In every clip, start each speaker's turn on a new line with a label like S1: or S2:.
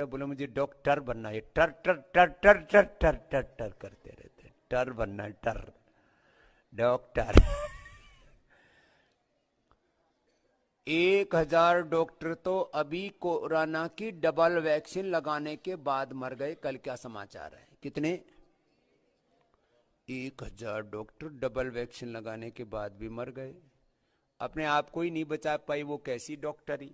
S1: बोले मुझे डॉक्टर बनना है, टर टर टर टर टर टर टर टर करते रहते, टर बनना है, टर डॉक्टर। 1000 डॉक्टर तो अभी कोरोना की डबल वैक्सीन लगाने के बाद मर गए। कल क्या समाचार है? कितने? 1000 डॉक्टर डबल वैक्सीन लगाने के बाद भी मर गए। अपने आप को ही नहीं बचा पाई, वो कैसी डॉक्टरी?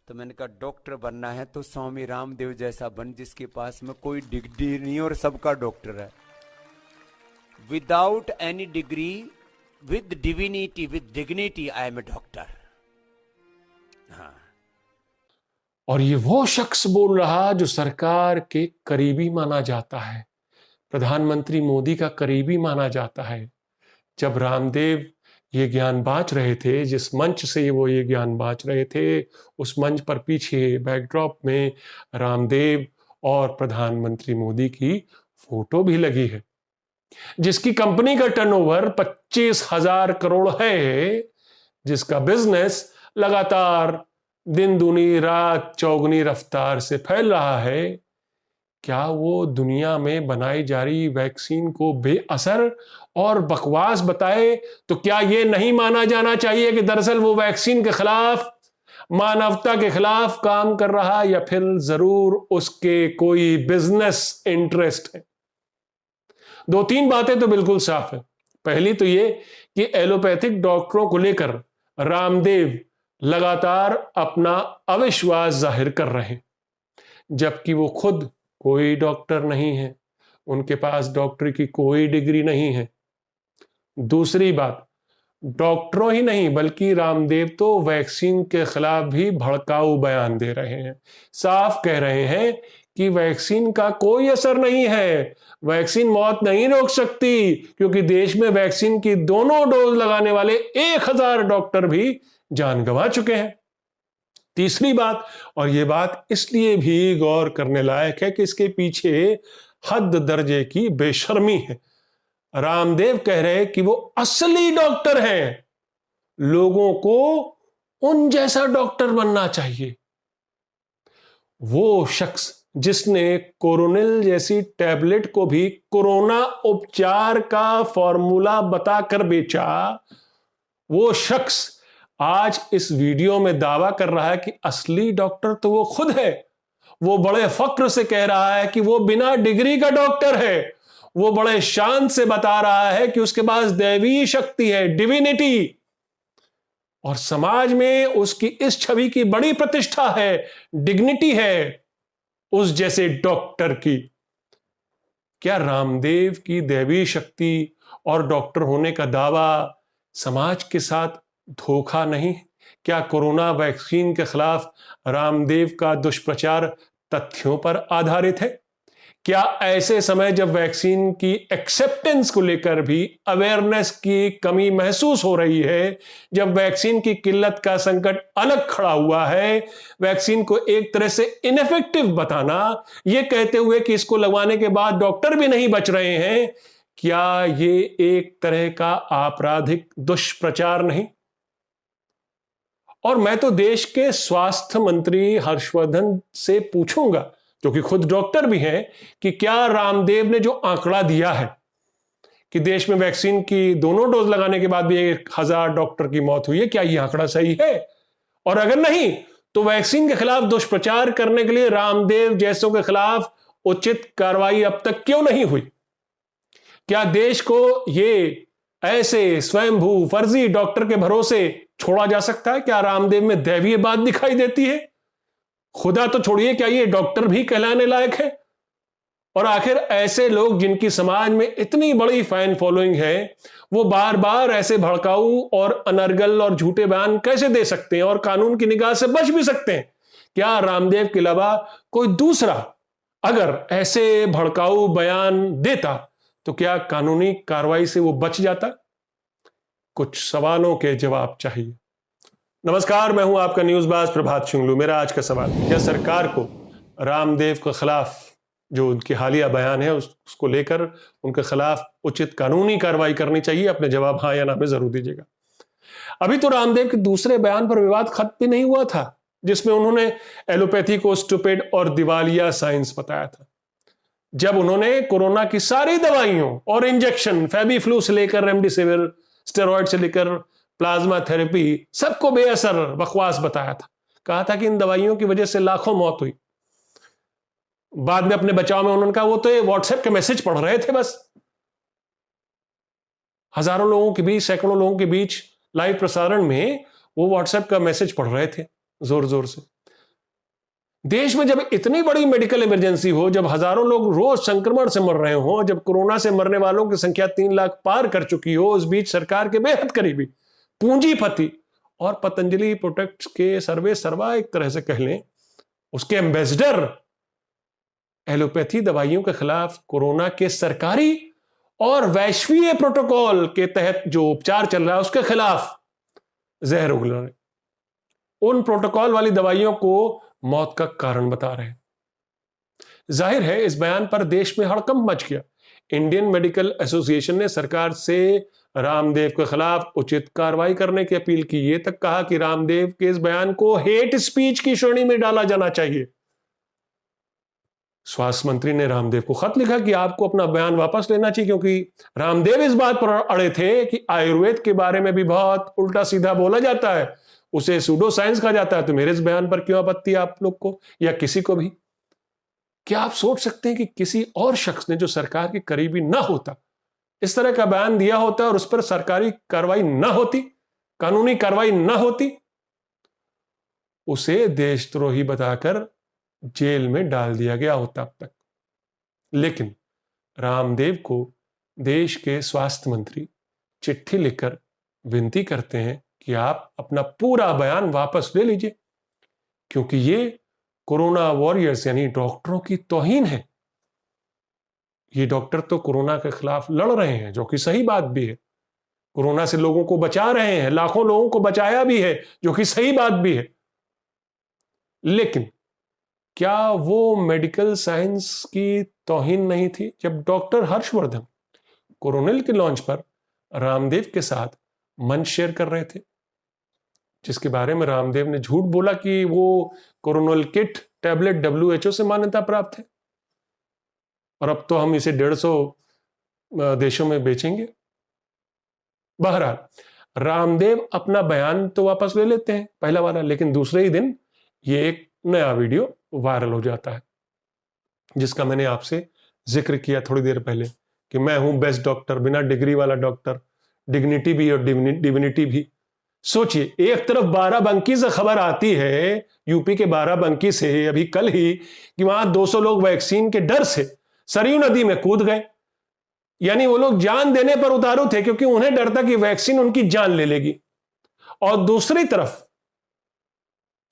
S1: तो मैंने कहा डॉक्टर बनना है तो स्वामी रामदेव जैसा बन, जिसके पास में कोई डिग्री नहीं और सबका डॉक्टर है। Without any degree, with divinity, with dignity, I am a doctor. हाँ।
S2: और ये वो शख्स बोल रहा जो सरकार के करीबी माना जाता है, प्रधानमंत्री मोदी का करीबी माना जाता है। जब रामदेव ये ज्ञान बांट रहे थे, जिस मंच से वो ये ज्ञान बांट रहे थे, उस मंच पर पीछे बैकड्रॉप में रामदेव और प्रधानमंत्री मोदी की फोटो भी लगी है, जिसकी कंपनी का टर्नओवर 25,000 करोड़ है, जिसका बिजनेस लगातार दिन दूनी रात चौगुनी रफ्तार से फैल रहा है। क्या वो दुनिया में बनाई जा रही वैक्सीन को बेअसर और बकवास बताए तो क्या ये नहीं माना जाना चाहिए कि दरअसल वो वैक्सीन के खिलाफ, मानवता के खिलाफ काम कर रहा, या फिर जरूर उसके कोई बिजनेस इंटरेस्ट है? 2-3 बातें तो बिल्कुल साफ है। पहली तो ये कि एलोपैथिक डॉक्टरों को लेकर रामदेव लगातार अपना अविश्वास जाहिर कर रहे हैं, जबकि वो खुद कोई डॉक्टर नहीं है, उनके पास डॉक्टरी की कोई डिग्री नहीं है। दूसरी बात, डॉक्टरों ही नहीं बल्कि रामदेव तो वैक्सीन के खिलाफ भी भड़काऊ बयान दे रहे हैं। साफ कह रहे हैं कि वैक्सीन का कोई असर नहीं है, वैक्सीन मौत नहीं रोक सकती, क्योंकि देश में वैक्सीन की दोनों डोज लगाने वाले 1000 डॉक्टर भी जान गंवा चुके हैं। तीसरी बात, और यह बात इसलिए भी गौर करने लायक है कि इसके पीछे हद दर्जे की बेशर्मी है। रामदेव कह रहे हैं कि वो असली डॉक्टर हैं, लोगों को उन जैसा डॉक्टर बनना चाहिए। वो शख्स जिसने कोरोनिल जैसी टैबलेट को भी कोरोना उपचार का फॉर्मूला बताकर बेचा, वो शख्स आज इस वीडियो में दावा कर रहा है कि असली डॉक्टर तो वो खुद है। वो बड़े फक्र से कह रहा है कि वो बिना डिग्री का डॉक्टर है। वो बड़े शान से बता रहा है कि उसके पास दैवीय शक्ति है, डिविनिटी, और समाज में उसकी इस छवि की बड़ी प्रतिष्ठा है, डिग्निटी है उस जैसे डॉक्टर की। क्या रामदेव की दैवीय शक्ति और डॉक्टर होने का दावा समाज के साथ धोखा नहीं? क्या कोरोना वैक्सीन के खिलाफ रामदेव का दुष्प्रचार तथ्यों पर आधारित है? क्या ऐसे समय जब वैक्सीन की एक्सेप्टेंस को लेकर भी अवेयरनेस की कमी महसूस हो रही है, जब वैक्सीन की किल्लत का संकट अलग खड़ा हुआ है, वैक्सीन को एक तरह से इनफेक्टिव बताना, यह कहते हुए कि इसको लगवाने के बाद डॉक्टर भी नहीं बच रहे हैं, क्या ये एक तरह का आपराधिक दुष्प्रचार नहीं? और मैं तो देश के स्वास्थ्य मंत्री हर्षवर्धन से पूछूंगा, जो कि खुद डॉक्टर भी हैं, कि क्या रामदेव ने जो आंकड़ा दिया है कि देश में वैक्सीन की दोनों डोज लगाने के बाद भी 1000 डॉक्टर की मौत हुई है, क्या यह आंकड़ा सही है? और अगर नहीं, तो वैक्सीन के खिलाफ दुष्प्रचार करने के लिए रामदेव जैसों के खिलाफ उचित कार्रवाई अब तक क्यों नहीं हुई? क्या देश को ये ऐसे स्वयंभू फर्जी डॉक्टर के भरोसे छोड़ा जा सकता है? क्या रामदेव में दैवीय बात दिखाई देती है? खुदा तो छोड़िए, क्या ये डॉक्टर भी कहलाने लायक है? और आखिर ऐसे लोग जिनकी समाज में इतनी बड़ी फैन फॉलोइंग है, वो बार बार ऐसे भड़काऊ और अनर्गल और झूठे बयान कैसे दे सकते हैं और कानून की निगाह से बच भी सकते हैं? क्या रामदेव के अलावा कोई दूसरा अगर ऐसे भड़काऊ बयान देता तो क्या कानूनी कार्रवाई से वो बच जाता? कुछ सवालों के जवाब चाहिए। नमस्कार, मैं हूं आपका न्यूज़बाज प्रभात शुंगलू। मेरा आज का सवाल, क्या सरकार को रामदेव के खिलाफ जो उनकी हालिया बयान है उसको लेकर उनके खिलाफ उचित कानूनी कार्रवाई करनी चाहिए? अपने जवाब हाँ या ना में जरूर दीजिएगा। अभी तो रामदेव के दूसरे बयान पर विवाद खत्म भी नहीं हुआ था। जिसमें उन्होंने एलोपैथी को स्टूपिड और दिवालिया साइंस बताया था। जब उन्होंने कोरोना की सारी दवाइयों और इंजेक्शन, फेबीफ्लू से लेकर रेमडेसिविर, स्टेरॉइड से लेकर प्लाज्मा थेरेपी, सबको बेअसर बकवास बताया था। कहा था कि इन दवाइयों की वजह से लाखों मौत हुई। बाद में अपने बचाव में उन्होंने कहा वो तो ये व्हाट्सएप के मैसेज पढ़ रहे थे बस। हजारों लोगों के बीच, सैकड़ों लोगों के बीच लाइव प्रसारण में वो व्हाट्सएप का मैसेज पढ़ रहे थे जोर जोर से। देश में जब इतनी बड़ी मेडिकल इमरजेंसी हो, जब हजारों लोग रोज संक्रमण से मर रहे हो, जब कोरोना से मरने वालों की संख्या 3 लाख पार कर चुकी हो, उस बीच सरकार के बेहद करीबी पूंजीपति और पतंजलि प्रोडक्ट्स के सर्वे सर्वा, एक तरह से कह लें उसके एम्बेसडर, एलोपैथी दवाइयों के खिलाफ कोरोना के सरकारी और वैश्वीय प्रोटोकॉल के तहत जो उपचार चल रहा है उसके खिलाफ जहर उगल रहे, उन प्रोटोकॉल वाली दवाइयों को मौत का कारण बता रहे हैं। जाहिर है इस बयान पर देश में हड़कंप मच गया। इंडियन मेडिकल एसोसिएशन ने सरकार से रामदेव के खिलाफ उचित कार्रवाई करने की अपील की। ये तक कहा कि रामदेव के इस बयान को हेट स्पीच की श्रेणी में डाला जाना चाहिए। स्वास्थ्य मंत्री ने रामदेव को खत लिखा कि आपको अपना बयान वापस लेना चाहिए, क्योंकि रामदेव इस बात पर अड़े थे कि आयुर्वेद के बारे में भी बहुत उल्टा सीधा बोला जाता है, उसे सूडो साइंस कहा जाता है। तो मेरे इस बयान पर क्यों आपत्ति आप लोग को या किसी को भी? क्या आप सोच सकते हैं कि किसी और शख्स ने जो सरकार के करीबी ना होता इस तरह का बयान दिया होता और उस पर सरकारी कार्रवाई ना होती, कानूनी कार्रवाई ना होती, उसे देशद्रोही बताकर जेल में डाल दिया गया होता अब तक। लेकिन रामदेव को देश के स्वास्थ्य मंत्री चिट्ठी लिखकर विनती करते हैं कि आप अपना पूरा बयान वापस ले लीजिए, क्योंकि ये कोरोना वॉरियर्स यानी डॉक्टरों की तौहीन है। ये डॉक्टर तो कोरोना के खिलाफ लड़ रहे हैं, जो कि सही बात भी है। कोरोना से लोगों को बचा रहे हैं, लाखों लोगों को बचाया भी है, जो कि सही बात भी है। लेकिन क्या वो मेडिकल साइंस की तौहीन नहीं थी जब डॉक्टर हर्षवर्धन कोरोनिल के लॉन्च पर रामदेव के साथ मंच शेयर कर रहे थे, जिसके बारे में रामदेव ने झूठ बोला कि वो कोरोनिल किट टैबलेट WHO से मान्यता प्राप्त है और अब तो हम इसे 150 देशों में बेचेंगे। बहरहाल रामदेव अपना बयान तो वापस ले लेते हैं पहला वाला, लेकिन दूसरे ही दिन ये एक नया वीडियो वायरल हो जाता है, जिसका मैंने आपसे जिक्र किया थोड़ी देर पहले कि मैं हूं बेस्ट डॉक्टर, बिना डिग्री वाला डॉक्टर, डिग्निटी भी और डिविनिटी भी। सोचिए, एक तरफ बाराबंकी से खबर आती है, यूपी के बाराबंकी से अभी कल ही, कि वहां 200 लोग वैक्सीन के डर से सरयू नदी में कूद गए, यानी वो लोग जान देने पर उतारू थे क्योंकि उन्हें डर था कि वैक्सीन उनकी जान ले लेगी। और दूसरी तरफ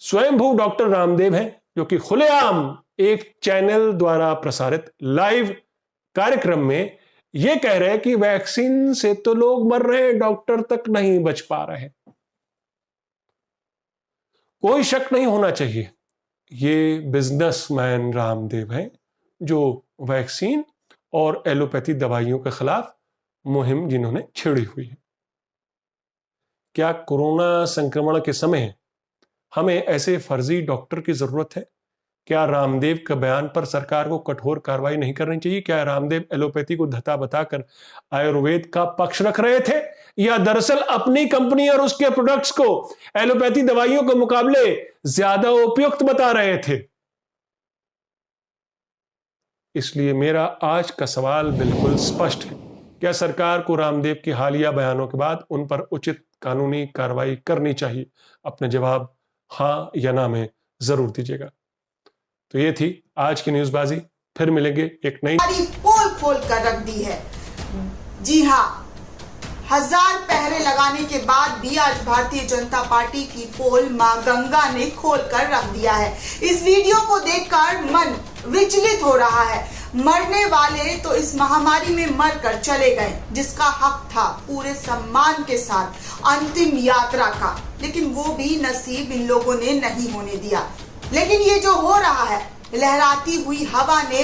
S2: स्वयंभू डॉक्टर रामदेव हैं, जो कि खुलेआम एक चैनल द्वारा प्रसारित लाइव कार्यक्रम में यह कह रहे हैं कि वैक्सीन से तो लोग मर रहे हैं, डॉक्टर तक नहीं बच पा रहे। कोई शक नहीं होना चाहिए, ये बिजनेसमैन रामदेव हैं जो वैक्सीन और एलोपैथी दवाइयों के खिलाफ मुहिम जिन्होंने छेड़ी हुई है। क्या कोरोना संक्रमण के समय हमें ऐसे फर्जी डॉक्टर की जरूरत है? क्या रामदेव के बयान पर सरकार को कठोर कार्रवाई नहीं करनी चाहिए? क्या रामदेव एलोपैथी को धता बताकर आयुर्वेद का पक्ष रख रहे थे, या दरअसल अपनी कंपनी और उसके प्रोडक्ट्स को एलोपैथी दवाइयों के मुकाबले ज्यादा उपयुक्त बता रहे थे? इसलिए मेरा आज का सवाल बिल्कुल स्पष्ट है, क्या सरकार को रामदेव के हालिया बयानों के बाद उन पर उचित कानूनी कार्रवाई करनी चाहिए? अपने जवाब हां या ना में जरूर दीजिएगा। तो ये थी आज की न्यूज़बाजी, फिर मिलेंगे एक नई।
S3: पोल खोल कर रख दी है। जी हाँ, 1000 पहरे लगाने के बाद भी आज भारतीय जनता पार्टी की पोल मां गंगा ने खोल कर रख दिया है। इस वीडियो को देखकर मन विचलित हो रहा है। मरने वाले तो इस महामारी में मर कर चले गए, जिसका हक था पूरे सम्मान के साथ अंतिम यात्रा का, लेकिन वो भी नसीब इन लोगों ने नहीं होने दिया। लेकिन ये जो हो रहा है, लहराती हुई हवा ने